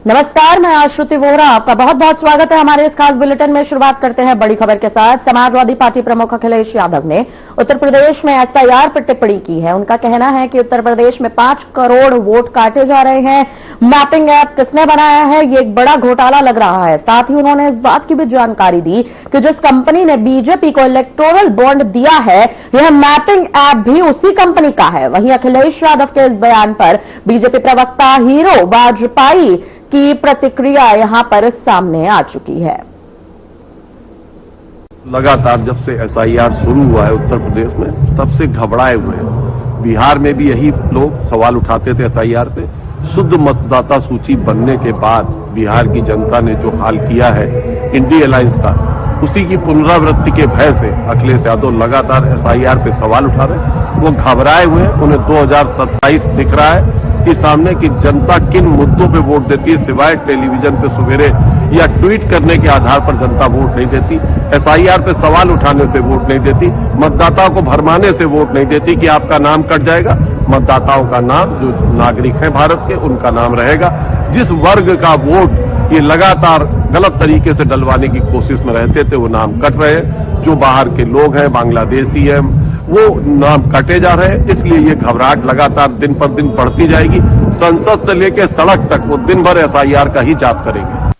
नमस्कार, मैं आश्रुति वोहरा। आपका बहुत बहुत स्वागत है हमारे इस खास बुलेटिन में। शुरुआत करते हैं बड़ी खबर के साथ। समाजवादी पार्टी प्रमुख अखिलेश यादव ने उत्तर प्रदेश में एसआईआर पर टिप्पणी की है। उनका कहना है कि उत्तर प्रदेश में 5 करोड़ वोट काटे जा रहे हैं। मैपिंग ऐप किसने बनाया है, ये एक बड़ा घोटाला लग रहा है। साथ ही उन्होंने इस बात की भी जानकारी दी कि जिस कंपनी ने बीजेपी को इलेक्टोरल बॉन्ड दिया है, यह मैपिंग ऐप भी उसी कंपनी का है। वहीं अखिलेश यादव के इस बयान पर बीजेपी प्रवक्ता हीरो वाजपेयी की प्रतिक्रिया यहां पर सामने आ चुकी है। लगातार जब से एसआईआर शुरू हुआ है उत्तर प्रदेश में, तब से घबराए हुए हैं। बिहार में भी यही लोग सवाल उठाते थे एसआईआर पे। शुद्ध मतदाता सूची बनने के बाद बिहार की जनता ने जो हाल किया है इंडी अलायंस का, उसी की पुनरावृत्ति के भय से अखिलेश यादव लगातार एसआईआर पे सवाल उठा रहे हैं। वो घबराए हुए हैं। उन्हें 2027 दिख रहा है कि सामने की जनता किन मुद्दों पे वोट देती है। सिवाय टेलीविजन पे सवेरे या ट्वीट करने के आधार पर जनता वोट नहीं देती। एसआईआर पे सवाल उठाने से वोट नहीं देती। मतदाताओं को भरमाने से वोट नहीं देती कि आपका नाम कट जाएगा। मतदाताओं का नाम, जो नागरिक हैं भारत के, उनका नाम रहेगा। जिस वर्ग का वोट ये लगातार गलत तरीके से डलवाने की कोशिश में रहते थे, वो नाम कट रहे हैं। जो बाहर के लोग हैं, बांग्लादेशी हैं, वो नाम कटे जा रहे हैं। इसलिए ये घबराहट लगातार दिन पर दिन बढ़ती जाएगी। संसद से लेकर सड़क तक वो दिन भर एसआईआर का ही जाप करेंगे।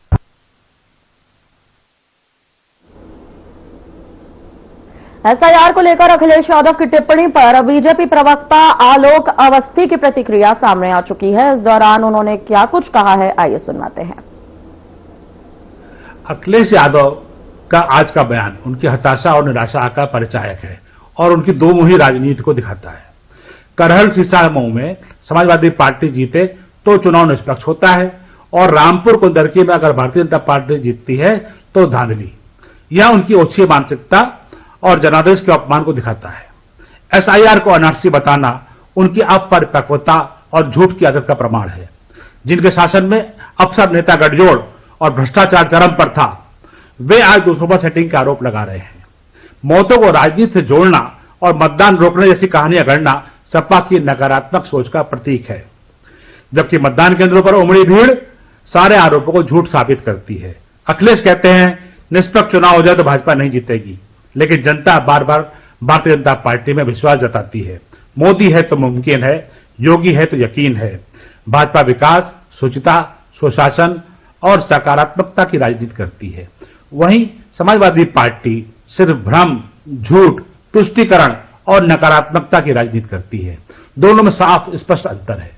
एसआईआर को लेकर अखिलेश यादव की टिप्पणी पर बीजेपी प्रवक्ता आलोक अवस्थी की प्रतिक्रिया सामने आ चुकी है। इस दौरान उन्होंने क्या कुछ कहा है, आइए सुनाते हैं। अखिलेश यादव का आज का बयान उनकी हताशा और निराशा का परिचायक है और उनकी दोमुही राजनीति को दिखाता है। करहल सीसामऊ में समाजवादी पार्टी जीते तो चुनाव निष्पक्ष होता है और रामपुर कुंदरकी में अगर भारतीय जनता पार्टी जीतती है तो धांधली। यह उनकी ओछी मानसिकता और जनादेश के अपमान को दिखाता है। एसआईआर को अनर्सी बताना उनकी अपरिपक्वता और झूठ की आदत का प्रमाण है। जिनके शासन में अफसर नेता गठजोड़ और भ्रष्टाचार चरम पर था, वे आज दूसरों पर सेटिंग के आरोप लगा रहे हैं। मौतों को राजनीति से जोड़ना और मतदान रोकने जैसी कहानियां गढ़ना सपा की नकारात्मक सोच का प्रतीक है, जबकि मतदान केंद्रों पर उमड़ी भीड़ सारे आरोपों को झूठ साबित करती है। अखिलेश कहते हैं निष्पक्ष चुनाव हो जाए तो भाजपा नहीं जीतेगी, लेकिन जनता बार बार भारतीय जनता पार्टी में विश्वास जताती है। मोदी है तो मुमकिन है, योगी है तो यकीन है। भाजपा विकास, शुचिता, सुशासन और सकारात्मकता की राजनीति करती है। वहीं समाजवादी पार्टी सिर्फ भ्रम, झूठ, तुष्टीकरण और नकारात्मकता की राजनीति करती है। दोनों में साफ स्पष्ट अंतर है।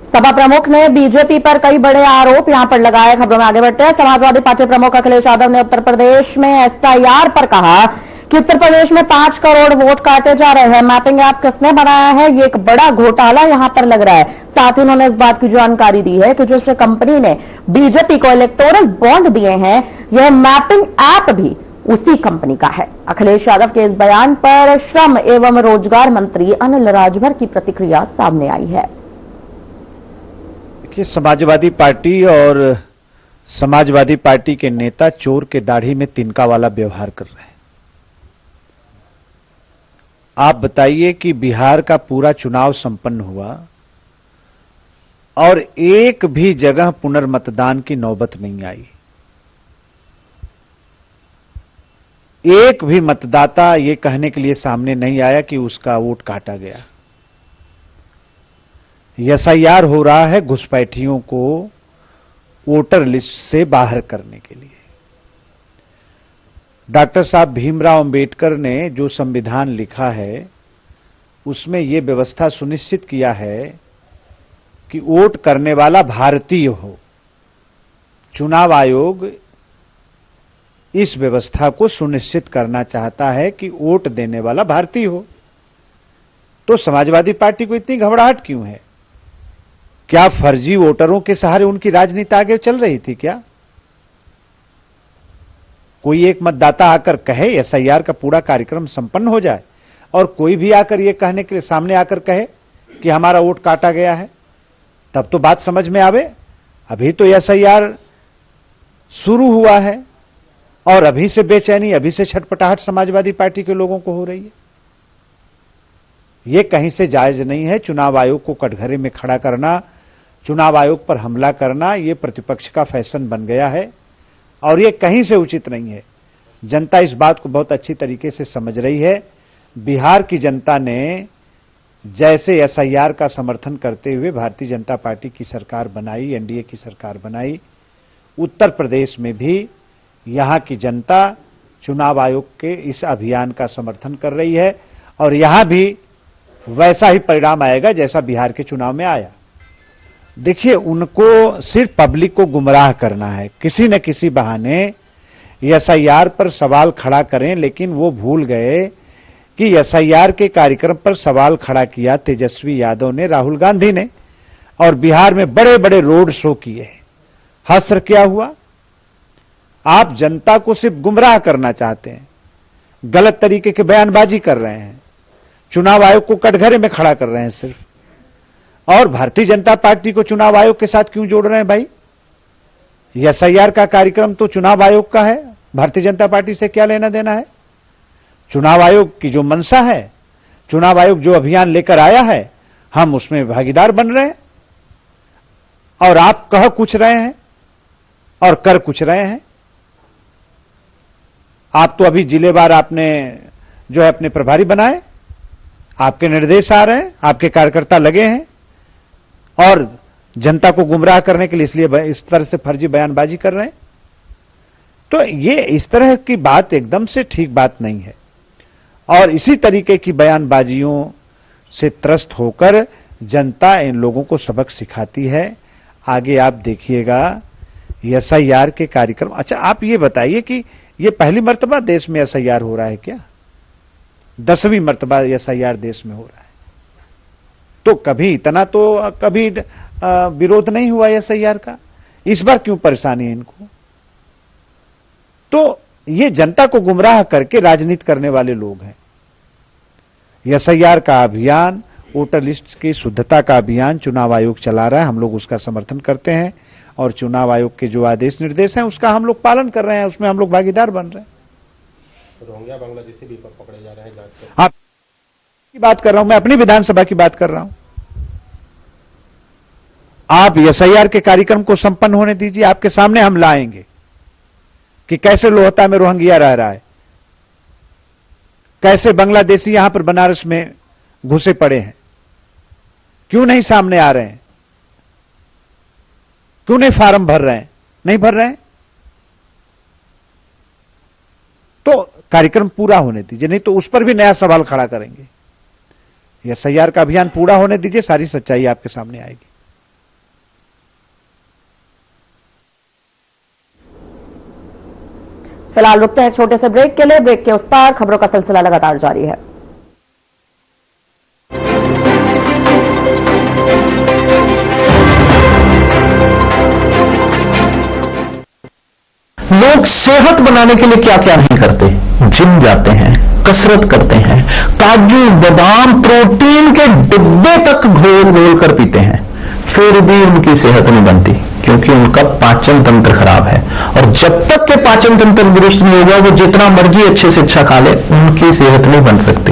सपा प्रमुख ने बीजेपी पर कई बड़े आरोप यहां पर लगाए। खबरों में आगे बढ़ते हैं। समाजवादी पार्टी प्रमुख अखिलेश यादव ने उत्तर प्रदेश में एसआईआर पर कहा कि उत्तर प्रदेश में 5 करोड़ वोट काटे जा रहे हैं। मैपिंग ऐप किसने बनाया है, ये एक बड़ा घोटाला यहां पर लग रहा है। साथ ही उन्होंने इस बात की जानकारी दी है कि जिस कंपनी ने बीजेपी को इलेक्टोरल बॉन्ड दिए हैं, यह मैपिंग ऐप भी उसी कंपनी का है। अखिलेश यादव के इस बयान पर श्रम एवं रोजगार मंत्री अनिल राजभर की प्रतिक्रिया सामने आई है। देखिए, समाजवादी पार्टी और समाजवादी पार्टी के नेता चोर के दाढ़ी में तिनका वाला व्यवहार कर रहे हैं। आप बताइए कि बिहार का पूरा चुनाव संपन्न हुआ और एक भी जगह पुनर्मतदान की नौबत नहीं आई। एक भी मतदाता ये कहने के लिए सामने नहीं आया कि उसका वोट काटा गया। एसआईआर हो रहा है घुसपैठियों को वोटर लिस्ट से बाहर करने के लिए। डॉक्टर साहब भीमराव अंबेडकर ने जो संविधान लिखा है, उसमें यह व्यवस्था सुनिश्चित किया है कि वोट करने वाला भारतीय हो। चुनाव आयोग इस व्यवस्था को सुनिश्चित करना चाहता है कि वोट देने वाला भारतीय हो। तो समाजवादी पार्टी को इतनी घबराहट क्यों है? क्या फर्जी वोटरों के सहारे उनकी राजनीति आगे चल रही थी क्या? कोई एक मतदाता आकर कहे एसआईआर का पूरा कार्यक्रम संपन्न हो जाए और कोई भी आकर यह कहने के लिए सामने आकर कहे कि हमारा वोट काटा गया है, तब तो बात समझ में आवे। अभी तो एसआईआर शुरू हुआ है और अभी से बेचैनी, अभी से छटपटाहट समाजवादी पार्टी के लोगों को हो रही है। ये कहीं से जायज नहीं है। चुनाव आयोग को कटघरे में खड़ा करना, चुनाव आयोग पर हमला करना, ये प्रतिपक्ष का फैशन बन गया है और ये कहीं से उचित नहीं है। जनता इस बात को बहुत अच्छी तरीके से समझ रही है। बिहार की जनता ने जैसे एसआईआर का समर्थन करते हुए भारतीय जनता पार्टी की सरकार बनाई, एनडीए की सरकार बनाई, उत्तर प्रदेश में भी यहां की जनता चुनाव आयोग के इस अभियान का समर्थन कर रही है और यहां भी वैसा ही परिणाम आएगा जैसा बिहार के चुनाव में आया। देखिए, उनको सिर्फ पब्लिक को गुमराह करना है, किसी न किसी बहाने एसआईआर पर सवाल खड़ा करें, लेकिन वो भूल गए कि एसआईआर के कार्यक्रम पर सवाल खड़ा किया तेजस्वी यादव ने, राहुल गांधी ने, और बिहार में बड़े बड़े रोड शो किए। हश्र क्या हुआ? आप जनता को सिर्फ गुमराह करना चाहते हैं, गलत तरीके की बयानबाजी कर रहे हैं, चुनाव आयोग को कटघरे में खड़ा कर रहे हैं सिर्फ। और भारतीय जनता पार्टी को चुनाव आयोग के साथ क्यों जोड़ रहे हैं भाई? एसआईआर का कार्यक्रम तो चुनाव आयोग का है, भारतीय जनता पार्टी से क्या लेना देना है? चुनाव आयोग की जो मंशा है, चुनाव आयोग जो अभियान लेकर आया है, हम उसमें भागीदार बन रहे हैं और आप कह कुछ रहे हैं और कर कुछ रहे हैं। आप तो अभी जिलेवार आपने जो है अपने प्रभारी बनाए, आपके निर्देश आ रहे हैं, आपके कार्यकर्ता लगे हैं और जनता को गुमराह करने के लिए इसलिए इस तरह से फर्जी बयानबाजी कर रहे हैं। तो ये इस तरह की बात एकदम से ठीक बात नहीं है और इसी तरीके की बयानबाजियों से त्रस्त होकर जनता इन लोगों को सबक सिखाती है। आगे आप देखिएगा एसआईआर के कार्यक्रम। अच्छा, आप ये बताइए कि ये पहली मर्तबा देश में एसआईआर हो रहा है क्या? 10वीं मर्तबा एसआईआर देश में हो रहा है। तो कभी इतना तो कभी विरोध नहीं हुआ एसआईआर का, इस बार क्यों परेशानी है इनको? तो ये जनता को गुमराह करके राजनीति करने वाले लोग हैं। एसआईआर का अभियान, वोटर लिस्ट की शुद्धता का अभियान चुनाव आयोग चला रहा है, हम लोग उसका समर्थन करते हैं और चुनाव आयोग के जो आदेश निर्देश हैं उसका हम लोग पालन कर रहे हैं, उसमें हम लोग भागीदार बन रहे हैं। रोहिंग्या बांग्लादेशी भी पकड़े जा रहे हैं जांच के। आप की बात कर रहा हूं, मैं अपनी विधानसभा की बात कर रहा हूं। आप एसआईआर के कार्यक्रम को संपन्न होने दीजिए, आपके सामने हम लाएंगे कि कैसे लोहता में रोहिंग्या रह रहा है, कैसे बांग्लादेशी यहां पर बनारस में घुसे पड़े हैं, क्यों नहीं सामने आ रहे हैं, क्यों नहीं फार्म भर रहे हैं, नहीं भर रहे हैं। तो कार्यक्रम पूरा होने दीजिए, नहीं तो उस पर भी नया सवाल खड़ा करेंगे। एसआईआर का अभियान पूरा होने दीजिए, सारी सच्चाई आपके सामने आएगी। फिलहाल रुकते हैं एक छोटे से ब्रेक के लिए। ब्रेक के उस पार खबरों का सिलसिला लगातार जारी है। लोग सेहत बनाने के लिए क्या क्या नहीं करते? जिम जाते हैं, कसरत करते हैं, काजू बादाम प्रोटीन के डिब्बे तक घोल घोल कर पीते हैं, फिर भी उनकी सेहत नहीं बनती क्योंकि उनका पाचन तंत्र खराब है। और जब तक के पाचन तंत्र दुरुस्त नहीं होगा, वो जितना मर्जी अच्छे से अच्छा खा ले, उनकी सेहत नहीं बन सकती।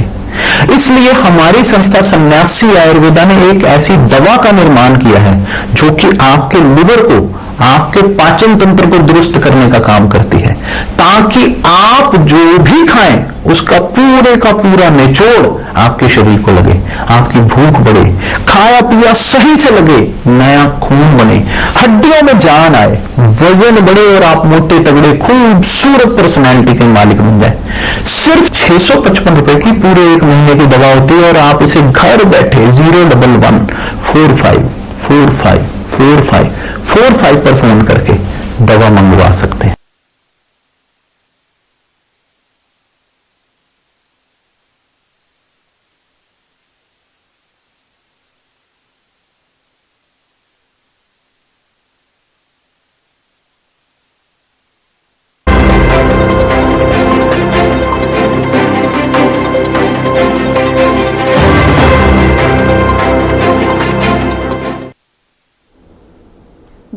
इसलिए हमारी संस्था सन्यासी आयुर्वेदा ने एक ऐसी दवा का निर्माण किया है जो कि आपके लिवर को, आपके पाचन तंत्र को दुरुस्त करने का काम करती है, ताकि आप जो भी खाएं उसका पूरे का पूरा निचोड़ आपके शरीर को लगे, आपकी भूख बढ़े, खाया पिया सही से लगे, नया खून बने, हड्डियों में जान आए, वजन बढ़े और आप मोटे तगड़े खूबसूरत पर्सनैलिटी के मालिक बन जाए। सिर्फ 655 रुपए की पूरे एक महीने की दवा होती है और आप इसे घर बैठे 01145454545 पर फोन करके दवा मंगवा सकते हैं।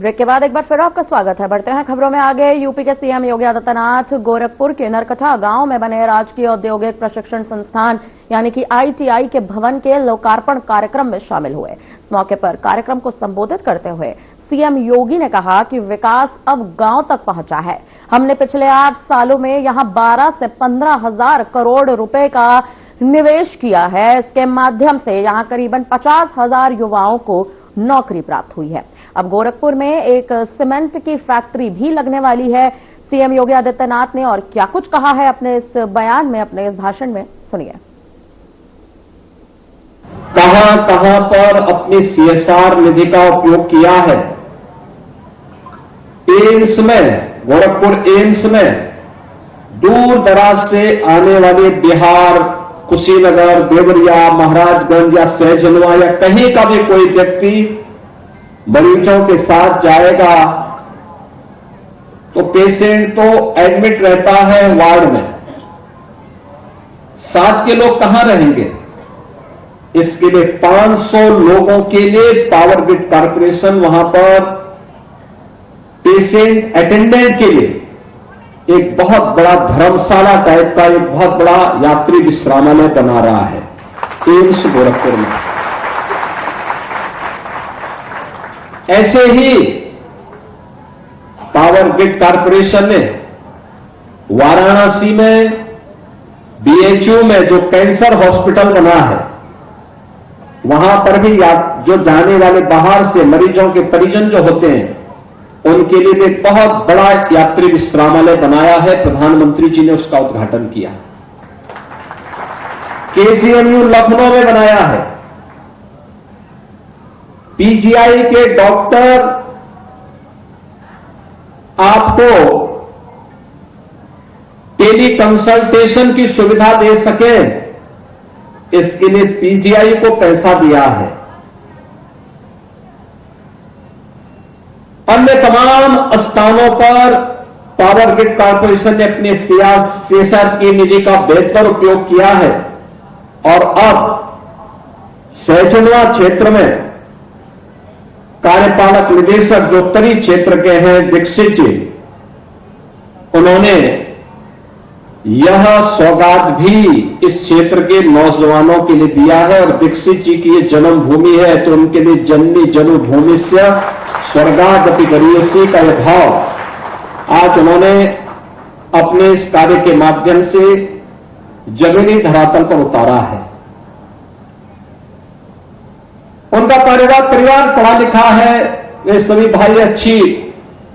ब्रेक के बाद एक बार फिर आपका स्वागत है। बढ़ते हैं खबरों में आगे। यूपी के सीएम योगी आदित्यनाथ गोरखपुर के नरकटा गांव में बने राजकीय औद्योगिक प्रशिक्षण संस्थान यानी कि आईटीआई के भवन के लोकार्पण कार्यक्रम में शामिल हुए। इस मौके पर कार्यक्रम को संबोधित करते हुए सीएम योगी ने कहा कि विकास अब गांव तक पहुंचा है। हमने पिछले 8 सालों में यहां 12 से 15 हजार करोड़ रुपए का निवेश किया है। इसके माध्यम से यहां करीबन 50,000 युवाओं को नौकरी प्राप्त हुई है। अब गोरखपुर में एक सीमेंट की फैक्ट्री भी लगने वाली है। सीएम योगी आदित्यनाथ ने और क्या कुछ कहा है अपने इस बयान में, अपने इस भाषण में, सुनिए। कहां कहां पर अपनी सीएसआर निधि का उपयोग किया है। एम्स में, गोरखपुर एम्स में दूर दराज से आने वाले बिहार, कुशीनगर, देवरिया, महाराजगंज या सहजनवा या कहीं का भी कोई व्यक्ति मरीजों के साथ जाएगा तो पेशेंट तो एडमिट रहता है वार्ड में, साथ के लोग कहां रहेंगे। इसके लिए 500 लोगों के लिए पावर ग्रिड कॉर्पोरेशन वहां पर पेशेंट अटेंडेंट के लिए एक बहुत बड़ा धर्मशाला टाइप का एक बहुत बड़ा यात्री विश्रामालय बना रहा है एम्स गोरखपुर में। ऐसे ही पावर ग्रिड कॉर्पोरेशन ने वाराणसी में बीएचयू में जो कैंसर हॉस्पिटल बना है, वहां पर भी जो जाने वाले बाहर से मरीजों के परिजन जो होते हैं उनके लिए भी एक बहुत बड़ा यात्री विश्रामालय बनाया है। प्रधानमंत्री जी ने उसका उद्घाटन किया। केजीएमयू लखनऊ में बनाया है। पीजीआई के डॉक्टर आपको टेली कंसल्टेशन की सुविधा दे सके, इसके लिए पीजीआई को पैसा दिया है। अन्य तमाम स्थानों पर पावर ग्रिड कॉर्पोरेशन ने अपने सीएसआर की निधि का बेहतर उपयोग किया है। और अब सहजनवा क्षेत्र में कार्यपालक निदेशक जो उत्तरी क्षेत्र के हैं दीक्षित जी, उन्होंने यह सौगात भी इस क्षेत्र के नौजवानों के लिए दिया है। और दीक्षित जी की ये जन्मभूमि है तो उनके लिए जननी जन्मभूमि से स्वर्गादपि गरीयसी का यह भाव आज उन्होंने अपने इस कार्य के माध्यम से जमीनी धरातल पर उतारा है। उनका परिवार पढ़ा लिखा है। वे सभी भाई अच्छी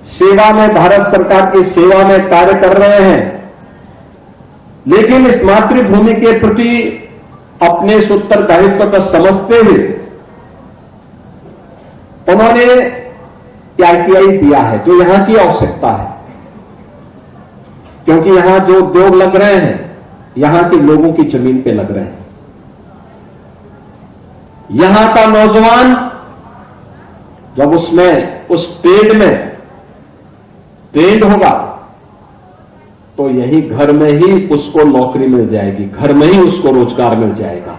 सेवा में, भारत सरकार की सेवा में कार्य कर रहे हैं, लेकिन इस मातृभूमि के प्रति अपने इस उत्तरदायित्व को समझते हुए उन्होंने आईटीआई दिया है जो यहां की आवश्यकता है, क्योंकि यहां जो उद्योग लग रहे हैं यहां के लोगों की जमीन पे लग रहे हैं। यहां का नौजवान जब उसमें उस ट्रेड में ट्रेंड होगा तो यही घर में ही उसको नौकरी मिल जाएगी, घर में ही उसको रोजगार मिल जाएगा।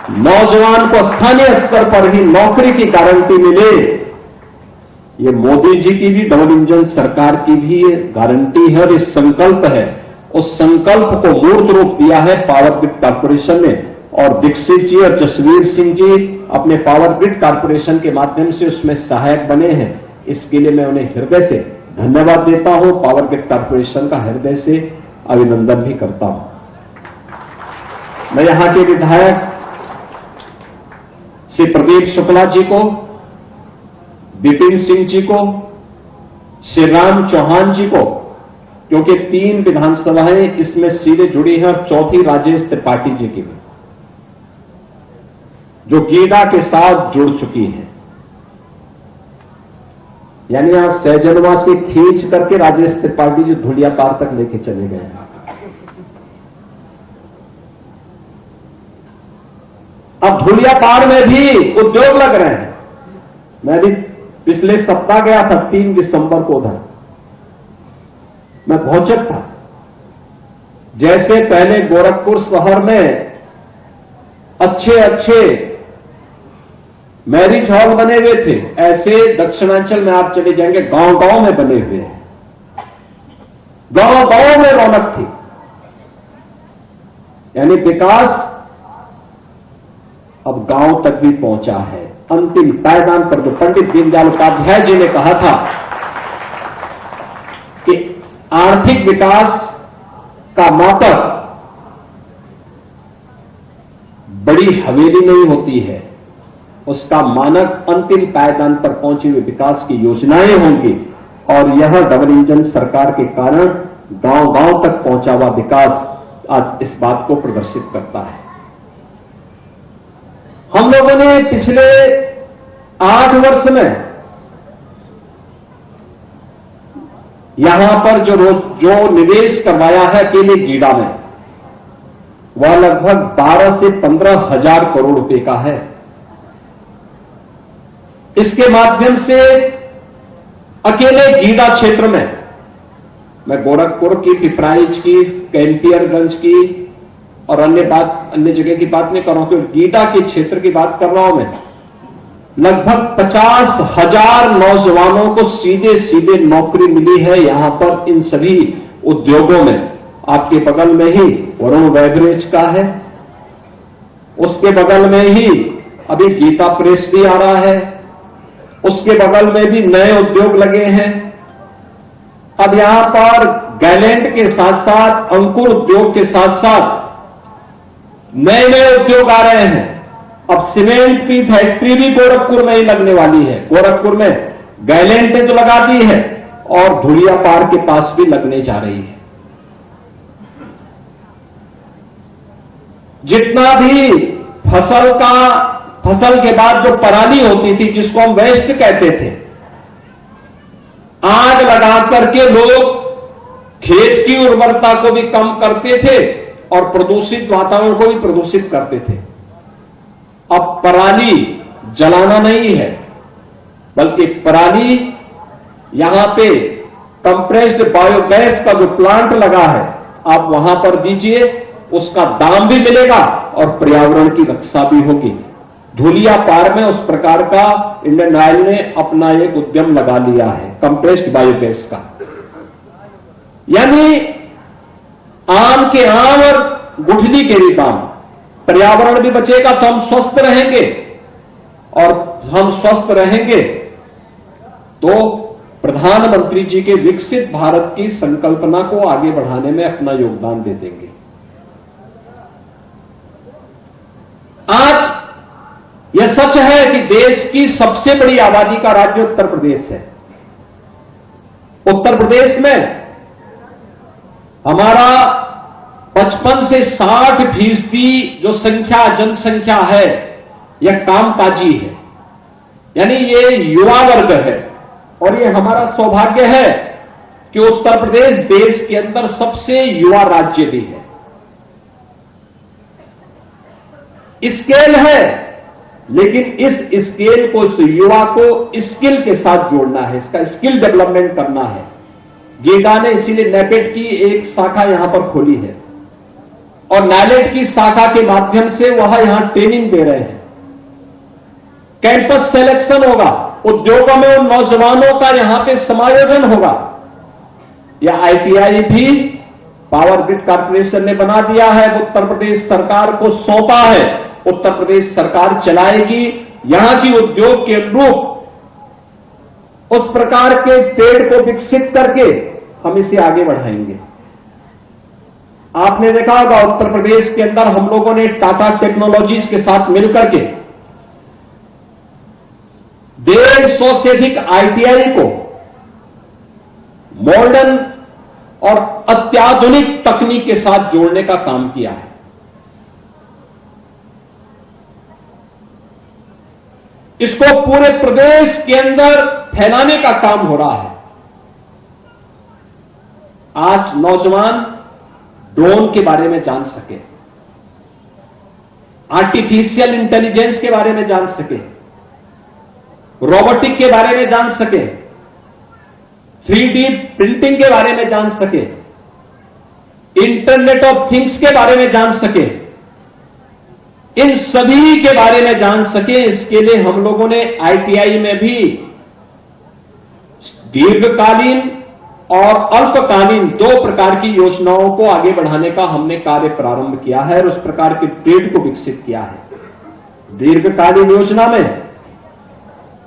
नौजवान को स्थानीय स्तर पर ही नौकरी की गारंटी मिले, ये मोदी जी की भी डबल इंजन सरकार की भी ये गारंटी है और ये संकल्प है। उस संकल्प को मूर्त रूप दिया है पावर ग्रिड कॉर्पोरेशन ने। और दीक्षित जी और जसवीर सिंह जी अपने पावर ग्रिड कॉर्पोरेशन के माध्यम से उसमें सहायक बने हैं। इसके लिए मैं उन्हें हृदय से धन्यवाद देता हूं, पावर ग्रिड कॉर्पोरेशन का हृदय से अभिनंदन भी करता हूं। मैं यहां के विधायक श्री प्रदीप शुक्ला जी को, विपिन सिंह जी को, श्री राम चौहान जी को, क्योंकि 3 विधानसभाएं इसमें सीधे जुड़ी हैं और चौथी राजेश त्रिपाठी जी की भी, जो गीडा के साथ जुड़ चुकी है। यानी यहां सहजनवा से खींच करके राजेश त्रिपाठी जी धुलियापार तक लेके चले गए। अब धुलियापार में भी उद्योग लग रहे हैं। मैं भी पिछले सप्ताह गया था 3 दिसंबर को उधर, मैं भौचक था। जैसे पहले गोरखपुर शहर में अच्छे अच्छे मैरिज हॉल बने हुए थे, ऐसे दक्षिणांचल में आप चले जाएंगे गांव-गांव में बने हुए हैं। गांव-गांव में रौनक थी। यानी विकास अब गांव तक भी पहुंचा है। अंतिम पायदान पर जो पंडित दीनदयाल उपाध्याय जी ने कहा था कि आर्थिक विकास का मापक बड़ी हवेली नहीं होती है, उसका मानक अंतिम पायदान पर पहुंचे हुए विकास की योजनाएं होंगी। और यह डबल इंजन सरकार के कारण गांव-गांव तक पहुंचा हुआ विकास आज इस बात को प्रदर्शित करता है। हम लोगों ने पिछले 8 वर्ष में यहां पर जो निवेश करवाया है अकेले गीडा में, वह लगभग 12 से 15 हजार करोड़ रुपए का है। इसके माध्यम से अकेले गीडा क्षेत्र में, मैं गोरखपुर की, पिपराइच की, कैंपियरगंज की और अन्य जगह की बात नहीं कर रहा हूं, क्योंकि गीडा के क्षेत्र की बात कर रहा हूं मैं, लगभग 50,000 नौजवानों को सीधे सीधे नौकरी मिली है यहां पर इन सभी उद्योगों में। आपके बगल में ही वरुण बेवरेज का है, उसके बगल में ही अभी गीता प्रेस भी आ रहा है, उसके बगल में भी नए उद्योग लगे हैं। अब यहां पर गैलेंट के साथ साथ, अंकुर उद्योग के साथ साथ नए नए उद्योग आ रहे हैं। अब सीमेंट की फैक्ट्री भी गोरखपुर में ही लगने वाली है। गोरखपुर में गैलेंट ने तो लगा दी है और धुलियापार के पास भी लगने जा रही है। जितना भी फसल के बाद जो पराली होती थी, जिसको हम वेस्ट कहते थे, आग लगा करके लोग खेत की उर्वरता को भी कम करते थे और प्रदूषित वातावरण को भी प्रदूषित करते थे। अब पराली जलाना नहीं है, बल्कि पराली यहां पे कंप्रेस्ड बायोगैस का जो प्लांट लगा है, आप वहां पर दीजिए, उसका दाम भी मिलेगा और पर्यावरण की रक्षा भी होगी। धुलियापार में उस प्रकार का इंडियन ऑयल ने अपना एक उद्यम लगा लिया है कंप्रेस्ड बायोगैस का। यानी आम के आम और गुठली के भी काम। पर्यावरण भी बचेगा तो हम स्वस्थ रहेंगे, और हम स्वस्थ रहेंगे तो प्रधानमंत्री जी के विकसित भारत की संकल्पना को आगे बढ़ाने में अपना योगदान दे देंगे। आज यह सच है कि देश की सबसे बड़ी आबादी का राज्य उत्तर प्रदेश है। उत्तर प्रदेश में हमारा 55 से 60% जो जनसंख्या है, यह कामकाजी है, यानी ये युवा वर्ग है। और ये हमारा सौभाग्य है कि उत्तर प्रदेश देश के अंदर सबसे युवा राज्य भी है। स्केल है, लेकिन इस स्केल को, इस युवा को स्किल के साथ जोड़ना है, इसका स्किल डेवलपमेंट करना है। गीडा ने इसीलिए नैपेड की एक शाखा यहां पर खोली है और नाइलेट की शाखा के माध्यम से वह यहां ट्रेनिंग दे रहे हैं। कैंपस सिलेक्शन होगा, उद्योगों में उन नौजवानों का यहां पे समायोजन होगा। यह आईटीआई भी पावर ग्रिड कॉर्पोरेशन ने बना दिया है, उत्तर प्रदेश सरकार को सौंपा है। उत्तर प्रदेश सरकार चलाएगी। यहां की उद्योग के अनुरूप उस प्रकार के पेड़ को विकसित करके हम इसे आगे बढ़ाएंगे। आपने देखा होगा उत्तर प्रदेश के अंदर हम लोगों ने टाटा टेक्नोलॉजीज के साथ मिलकर के 150 से अधिक आईटीआई को मॉडर्न और अत्याधुनिक तकनीक के साथ जोड़ने का काम किया है। इसको पूरे प्रदेश के अंदर फैलाने का काम हो रहा है। आज नौजवान ड्रोन के बारे में जान सके, आर्टिफिशियल इंटेलिजेंस के बारे में जान सके, रोबोटिक के बारे में जान सके, 3D प्रिंटिंग के बारे में जान सके, इंटरनेट ऑफ थिंग्स के बारे में जान सके। इन सभी के बारे में जान सके, इसके लिए हम लोगों ने आईटीआई में भी दीर्घकालीन और अल्पकालीन 2 प्रकार की योजनाओं को आगे बढ़ाने का हमने कार्य प्रारंभ किया है और उस प्रकार के ट्रेड को विकसित किया है। दीर्घकालीन योजना में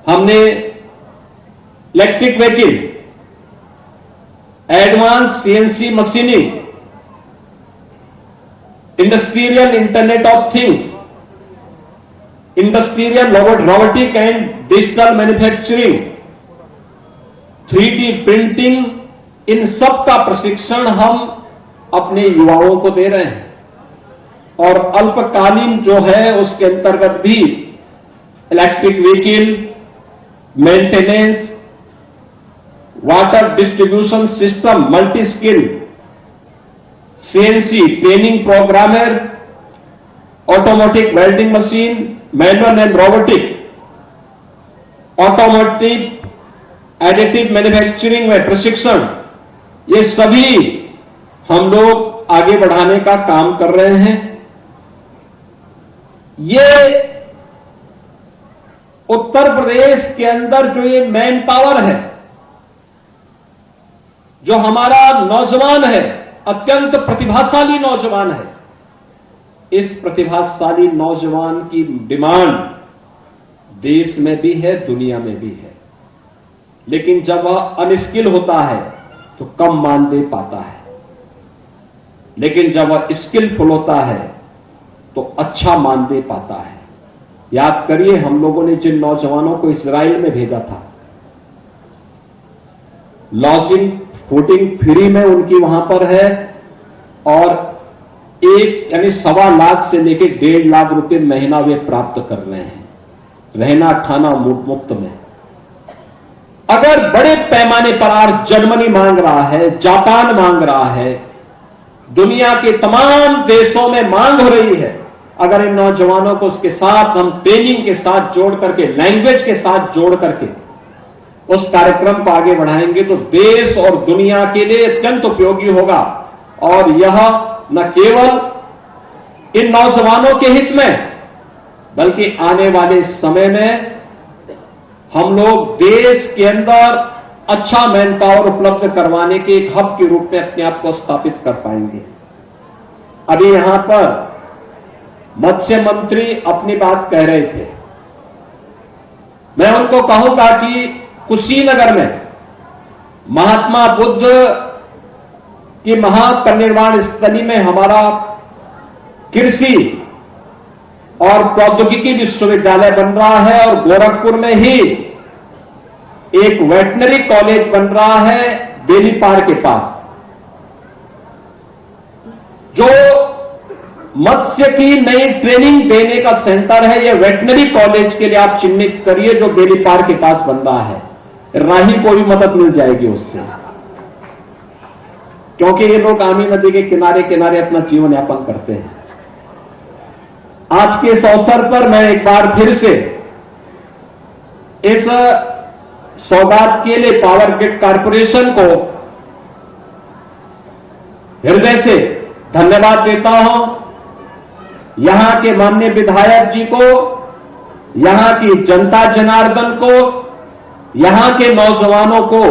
हमने electric vehicle, advance CNC machining, industrial internet of things, industrial robotic and digital manufacturing, 3D printing, इन सब का प्रशिक्षण हम अपने युवाओं को दे रहे हैं। और अल्पकालीन जो है उसके अंतर्गत भी electric vehicle, maintenance, water distribution system, multi skill, CNC training programmer, automatic welding machine, manual and robotic, automotive additive manufacturing में प्रशिक्षण, ये सभी हम लोग आगे बढ़ाने का काम कर रहे हैं। ये उत्तर प्रदेश के अंदर जो ये मैन पावर है, जो हमारा नौजवान है, अत्यंत प्रतिभाशाली नौजवान है, इस प्रतिभाशाली नौजवान की डिमांड देश में भी है, दुनिया में भी है। लेकिन जब वह अनस्किल होता है तो कम मान दे पाता है, लेकिन जब वह स्किलफुल होता है तो अच्छा मान दे पाता है। याद करिए, हम लोगों ने जिन नौजवानों को इजराइल में भेजा था, लॉजिंग फूडिंग फ्री में उनकी वहां पर है, और 1.25 लाख से लेकर 1.5 लाख रुपए महीना वे प्राप्त कर रहे हैं, रहना खाना मुफ्त में। अगर बड़े पैमाने पर आज जर्मनी मांग रहा है, जापान मांग रहा है, दुनिया के तमाम देशों में मांग हो रही है, अगर इन नौजवानों को उसके साथ हम ट्रेनिंग के साथ जोड़ करके, लैंग्वेज के साथ जोड़ करके उस कार्यक्रम को आगे बढ़ाएंगे तो देश और दुनिया के लिए अत्यंत उपयोगी होगा। और यह न केवल इन नौजवानों के हित में, बल्कि आने वाले समय में हम लोग देश के अंदर अच्छा मैन पावर उपलब्ध करवाने के एक हब के रूप में अपने आप को स्थापित कर पाएंगे। अभी यहां पर मत्स्य मंत्री अपनी बात कह रहे थे, मैं उनको कहूंगा कि कुशीनगर में महात्मा बुद्ध की महापरिनिर्वाण स्थली में हमारा कृषि और प्रौद्योगिकी विश्वविद्यालय बन रहा है, और गोरखपुर में ही एक वेटनरी कॉलेज बन रहा है बेलीपार के पास, जो मत्स्य की नई ट्रेनिंग देने का सेंटर है। यह वेटनरी कॉलेज के लिए आप चिन्हित करिए, जो बेलीपार के पास बन रहा है। राही को भी मदद मिल जाएगी उससे, क्योंकि ये लोग आमी नदी के किनारे किनारे अपना जीवन यापन करते हैं। आज के इस अवसर पर मैं एक बार फिर से इस सौगात के लिए पावर ग्रिड कॉर्पोरेशन को हृदय से धन्यवाद देता हूं। यहां के माननीय विधायक जी को, यहां की जनता जनार्दन को, यहां के नौजवानों को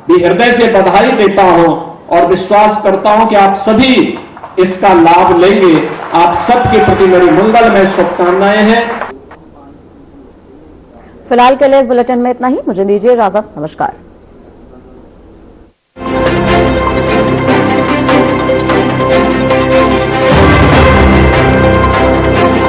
भी हृदय से बधाई देता हूं और विश्वास करता हूं कि आप सभी इसका लाभ लेंगे। आप सबके प्रति मेरी मंगलमय शुभकामनाएं हैं। फिलहाल के लिए इस बुलेटिन में इतना ही। मुझे दीजिए इजाजत। नमस्कार।